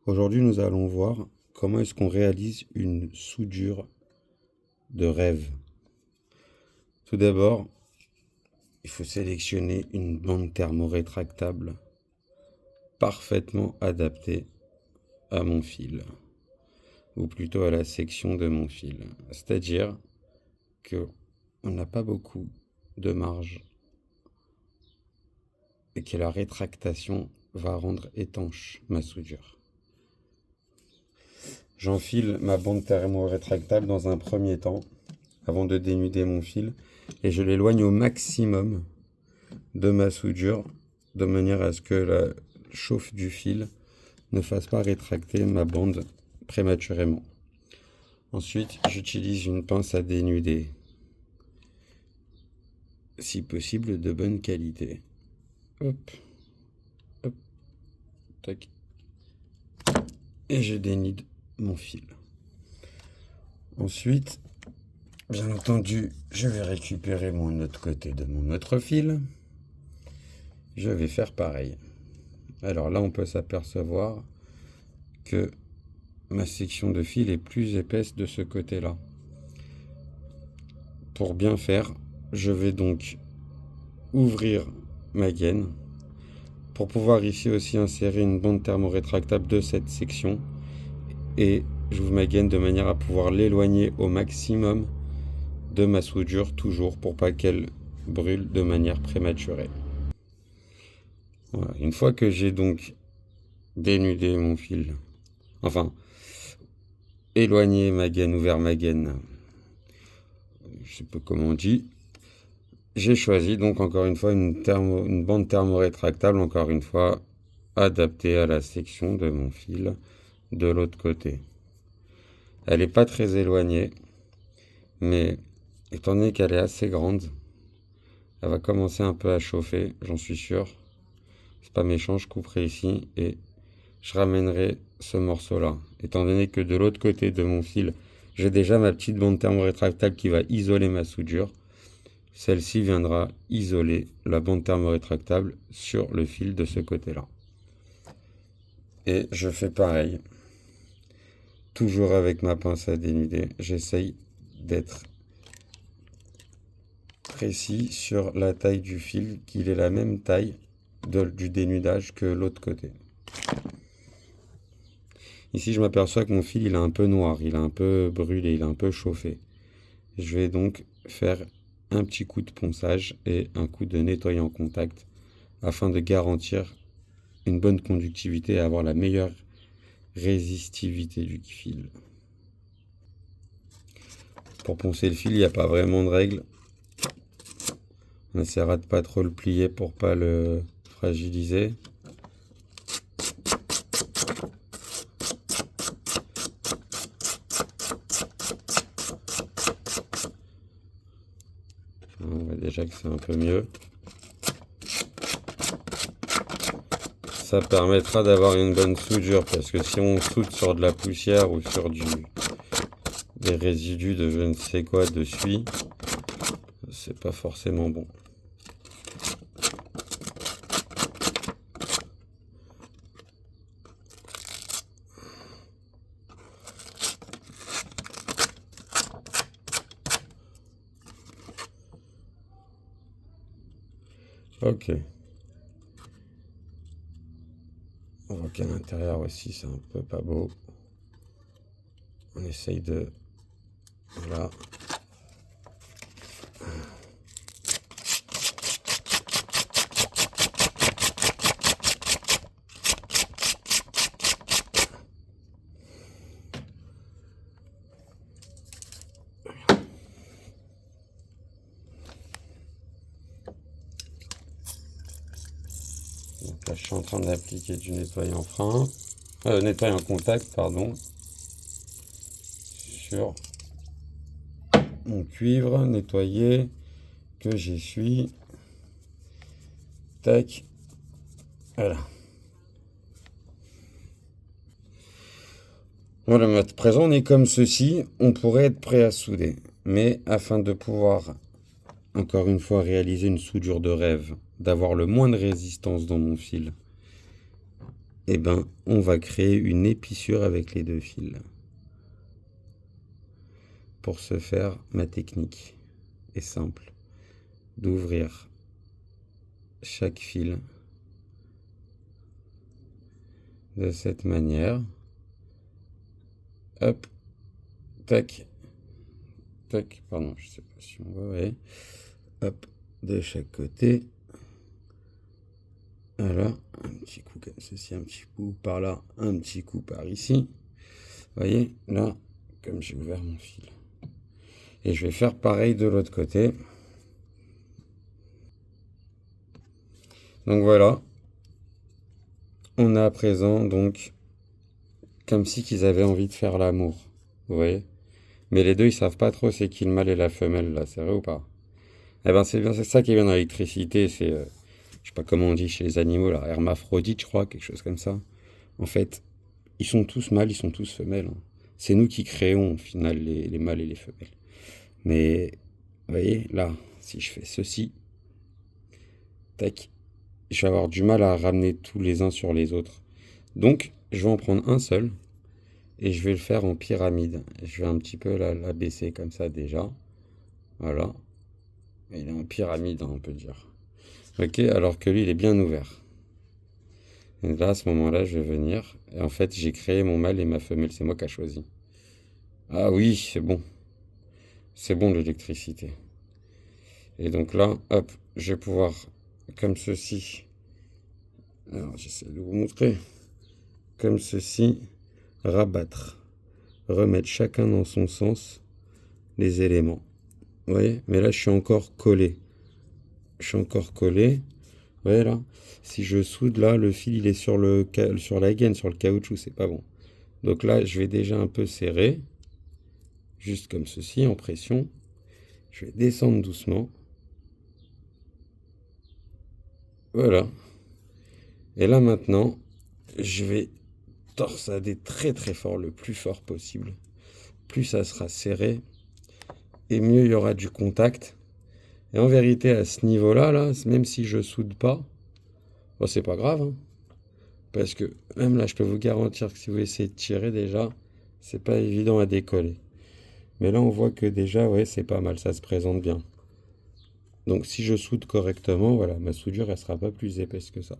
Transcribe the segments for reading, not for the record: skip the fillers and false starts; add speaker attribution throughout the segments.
Speaker 1: Aujourd'hui, nous allons voir comment est-ce qu'on réalise une soudure de rêve. Tout d'abord, il faut sélectionner une bande thermorétractable parfaitement adaptée à mon fil, ou plutôt à la section de mon fil. C'est-à-dire qu'on n'a pas beaucoup de marge et que la rétractation va rendre étanche ma soudure. J'enfile ma bande thermorétractable dans un premier temps, avant de dénuder mon fil, et je l'éloigne au maximum de ma soudure, de manière à ce que la chauffe du fil ne fasse pas rétracter ma bande prématurément. Ensuite, j'utilise une pince à dénuder, si possible de bonne qualité. Hop, hop, tac. Et je dénude mon fil. Ensuite, bien entendu, je vais récupérer mon autre côté de mon autre fil. Je vais faire pareil. Alors là, on peut s'apercevoir que ma section de fil est plus épaisse de ce côté-là. Pour bien faire, je vais donc ouvrir ma gaine pour pouvoir ici aussi insérer une bande thermorétractable de cette section, et j'ouvre ma gaine de manière à pouvoir l'éloigner au maximum de ma soudure, toujours pour pas qu'elle brûle de manière prématurée. Voilà. Une fois que j'ai donc dénudé mon fil, enfin éloigné ma gaine, ouvert ma gaine, je sais pas comment on dit, j'ai choisi donc encore une fois une bande thermorétractable, encore une fois adaptée à la section de mon fil de l'autre côté. Elle n'est pas très éloignée, mais étant donné qu'elle est assez grande, elle va commencer un peu à chauffer, j'en suis sûr. C'est pas méchant, je couperai ici et je ramènerai ce morceau-là. Étant donné que de l'autre côté de mon fil, j'ai déjà ma petite bande thermorétractable qui va isoler ma soudure. Celle-ci viendra isoler la bande thermorétractable sur le fil de ce côté-là. Et je fais pareil. Toujours avec ma pince à dénuder, j'essaye d'être précis sur la taille du fil, qu'il ait la même taille du dénudage que l'autre côté. Ici, je m'aperçois que mon fil, il est un peu noir, il est un peu brûlé, il est un peu chauffé. Je vais donc faire un petit coup de ponçage et un coup de nettoyant contact afin de garantir une bonne conductivité et avoir la meilleure résistivité du fil. Pour poncer le fil, il n'y a pas vraiment de règle. On essaiera de pas trop le plier pour pas le fragiliser. On voit déjà que c'est un peu mieux. Ça permettra d'avoir une bonne soudure, parce que si on soude sur de la poussière ou sur des résidus de je ne sais quoi de suie, c'est pas forcément bon. Ok. On voit qu'à l'intérieur aussi c'est un peu pas beau. On essaye de... Voilà. Donc là, je suis en train d'appliquer du nettoyant nettoyant contact, pardon, sur mon cuivre nettoyé que j'essuie. Tac. Voilà. Voilà, à présent, on est comme ceci. On pourrait être prêt à souder. Mais afin de pouvoir, encore une fois, réaliser une soudure de rêve, d'avoir le moins de résistance dans mon fil, eh ben, on va créer une épissure avec les deux fils. Pour ce faire, ma technique est simple, d'ouvrir chaque fil de cette manière. Hop, tac, tac, pardon, je sais pas si on voit, ouais. Hop, de chaque côté. Voilà, un petit coup comme ceci, un petit coup par là, un petit coup par ici. Vous voyez, là, comme j'ai ouvert mon fil. Et je vais faire pareil de l'autre côté. Donc voilà, on a à présent donc comme si qu'ils avaient envie de faire l'amour. Vous voyez? Mais les deux, ils savent pas trop c'est qui le mâle et la femelle, là, c'est vrai ou pas? Eh ben c'est bien, c'est ça qui est bien dans l'électricité, c'est, je sais pas comment on dit chez les animaux, là, hermaphrodite, je crois, quelque chose comme ça. En fait, ils sont tous mâles, ils sont tous femelles, hein. C'est nous qui créons, au final, les mâles et les femelles. Mais, vous voyez, là, si je fais ceci, tac, je vais avoir du mal à ramener tous les uns sur les autres. Donc, je vais en prendre un seul, et je vais le faire en pyramide. Je vais un petit peu la baisser comme ça déjà. Voilà. Il est en pyramide, hein, on peut dire. Ok, alors que lui, il est bien ouvert. Et là, à ce moment-là, je vais venir. Et en fait, j'ai créé mon mâle et ma femelle. C'est moi qui ai choisi. Ah oui, c'est bon. C'est bon l'électricité. Et donc là, hop, je vais pouvoir, comme ceci. Alors, j'essaie de vous montrer. Comme ceci, rabattre. Remettre chacun dans son sens les éléments. Vous voyez? Mais là, je suis encore collé. Je suis encore collé. Vous voyez là? Si je soude là, le fil il est sur la gaine, sur le caoutchouc, c'est pas bon. Donc là, je vais déjà un peu serrer. Juste comme ceci, en pression. Je vais descendre doucement. Voilà. Et là maintenant, je vais torsader très très fort, le plus fort possible. Plus ça sera serré, et mieux il y aura du contact. Et en vérité, à ce niveau-là, là, même si je soude pas, bon, c'est pas grave, hein. Parce que même là, je peux vous garantir que si vous essayez de tirer déjà, c'est pas évident à décoller. Mais là, on voit que déjà, ouais, c'est pas mal, ça se présente bien. Donc si je soude correctement, voilà, ma soudure, elle sera pas plus épaisse que ça.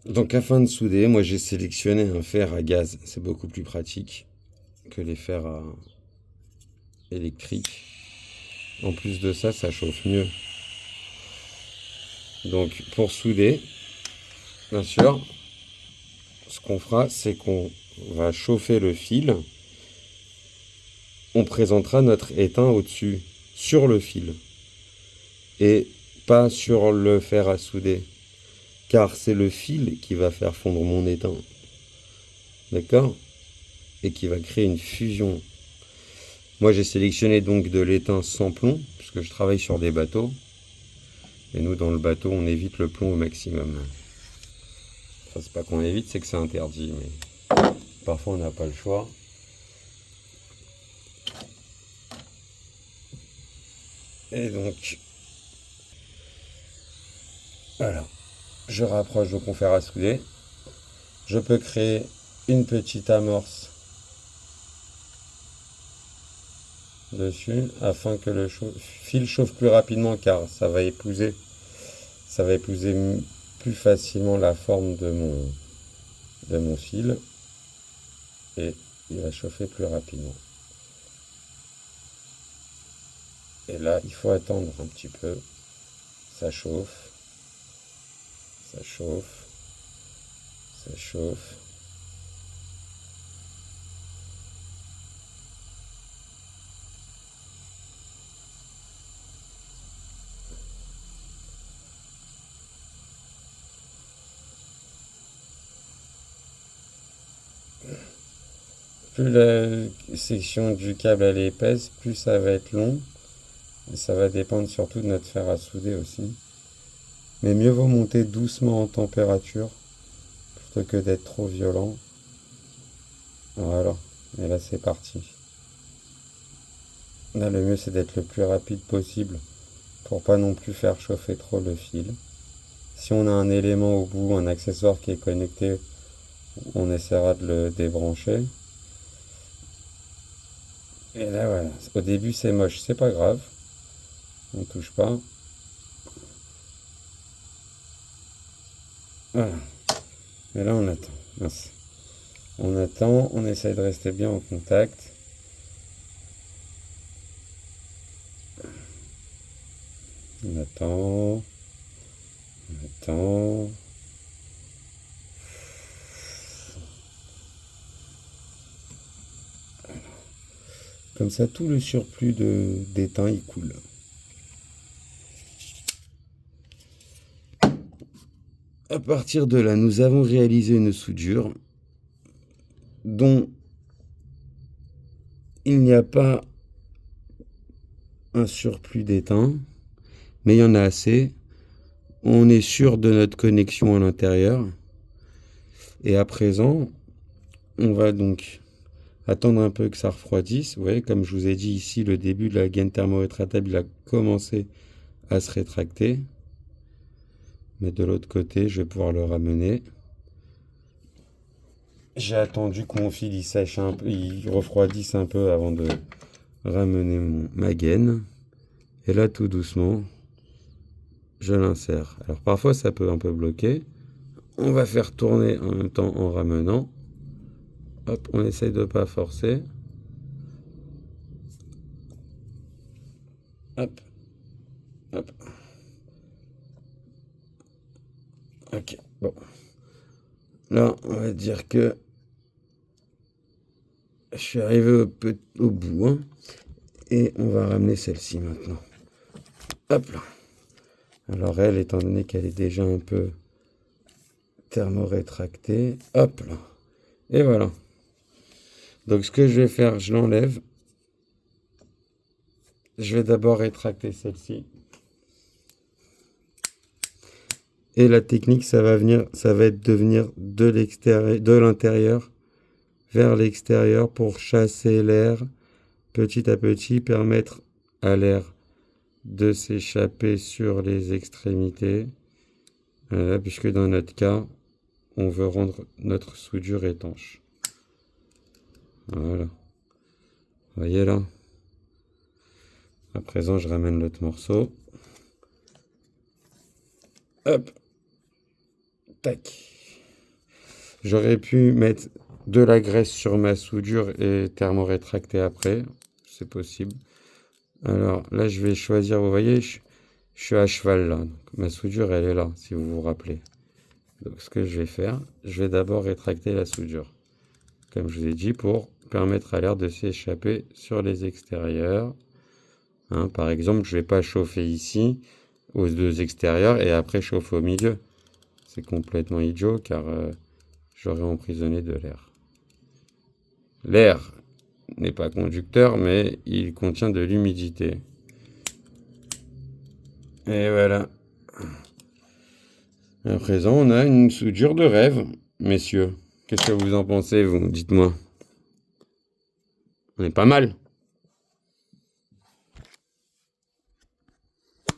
Speaker 1: Donc afin de souder, moi j'ai sélectionné un fer à gaz. C'est beaucoup plus pratique que les fers électriques. En plus de ça, ça chauffe mieux. Donc pour souder, bien sûr, ce qu'on fera, c'est qu'on va chauffer le fil. On présentera notre étain au-dessus, sur le fil, et pas sur le fer à souder, car c'est le fil qui va faire fondre mon étain. D'accord? Et qui va créer une fusion. Moi, j'ai sélectionné donc de l'étain sans plomb, puisque je travaille sur des bateaux. Et nous, dans le bateau, on évite le plomb au maximum. Enfin, c'est pas qu'on évite, c'est que c'est interdit. Mais parfois, on n'a pas le choix. Et donc, voilà. Je rapproche donc mon fer à souder. Je peux créer une petite amorce dessus afin que le fil chauffe plus rapidement, car ça va épouser plus facilement la forme de mon fil, et il va chauffer plus rapidement. Et là, il faut attendre un petit peu. Ça chauffe, ça chauffe, ça chauffe. Plus la section du câble elle est épaisse, plus ça va être long. Et ça va dépendre surtout de notre fer à souder aussi. Mais mieux vaut monter doucement en température plutôt que d'être trop violent. Voilà, et là c'est parti. Là le mieux c'est d'être le plus rapide possible pour pas non plus faire chauffer trop le fil. Si on a un élément au bout, un accessoire qui est connecté, on essaiera de le débrancher. Et là voilà, au début c'est moche, c'est pas grave, on touche pas. Voilà, et là on attend. Mince. On attend, on essaye de rester bien en contact. On attend. On attend. Comme ça, tout le surplus d'étain, il coule. À partir de là, nous avons réalisé une soudure dont il n'y a pas un surplus d'étain, mais il y en a assez. On est sûr de notre connexion à l'intérieur. Et à présent, on va donc attendre un peu que ça refroidisse. Vous voyez, comme je vous ai dit ici, le début de la gaine thermorétractable, il a commencé à se rétracter. Mais de l'autre côté, je vais pouvoir le ramener. J'ai attendu que mon fil il sèche un peu, il refroidisse un peu avant de ramener ma gaine. Et là, tout doucement, je l'insère. Alors parfois, ça peut un peu bloquer. On va faire tourner en même temps en ramenant. Hop, on essaye de ne pas forcer. Hop, hop. Ok, bon. Là, on va dire que je suis arrivé au bout. Hein, et on va ramener celle-ci maintenant. Hop là. Alors elle, étant donné qu'elle est déjà un peu thermorétractée, hop là. Et voilà. Donc ce que je vais faire, je l'enlève. Je vais d'abord rétracter celle-ci. Et la technique, ça va être de venir de l'extérieur, de l'intérieur vers l'extérieur pour chasser l'air petit à petit, permettre à l'air de s'échapper sur les extrémités. Voilà, puisque dans notre cas, on veut rendre notre soudure étanche. Voilà. Vous voyez là? À présent, je ramène l'autre morceau. Hop. Tac. J'aurais pu mettre de la graisse sur ma soudure et thermorétracter après. C'est possible. Alors là, je vais choisir, vous voyez, je suis à cheval là. Donc, ma soudure, elle est là, si vous vous rappelez. Donc ce que je vais faire, je vais d'abord rétracter la soudure. Comme je vous ai dit, pour permettre à l'air de s'échapper sur les extérieurs. Hein, par exemple, je ne vais pas chauffer ici aux deux extérieurs et après chauffer au milieu. C'est complètement idiot car j'aurais emprisonné de l'air. L'air n'est pas conducteur, mais il contient de l'humidité. Et voilà. À présent, on a une soudure de rêve, messieurs. Qu'est-ce que vous en pensez, vous? Dites-moi. On est pas mal.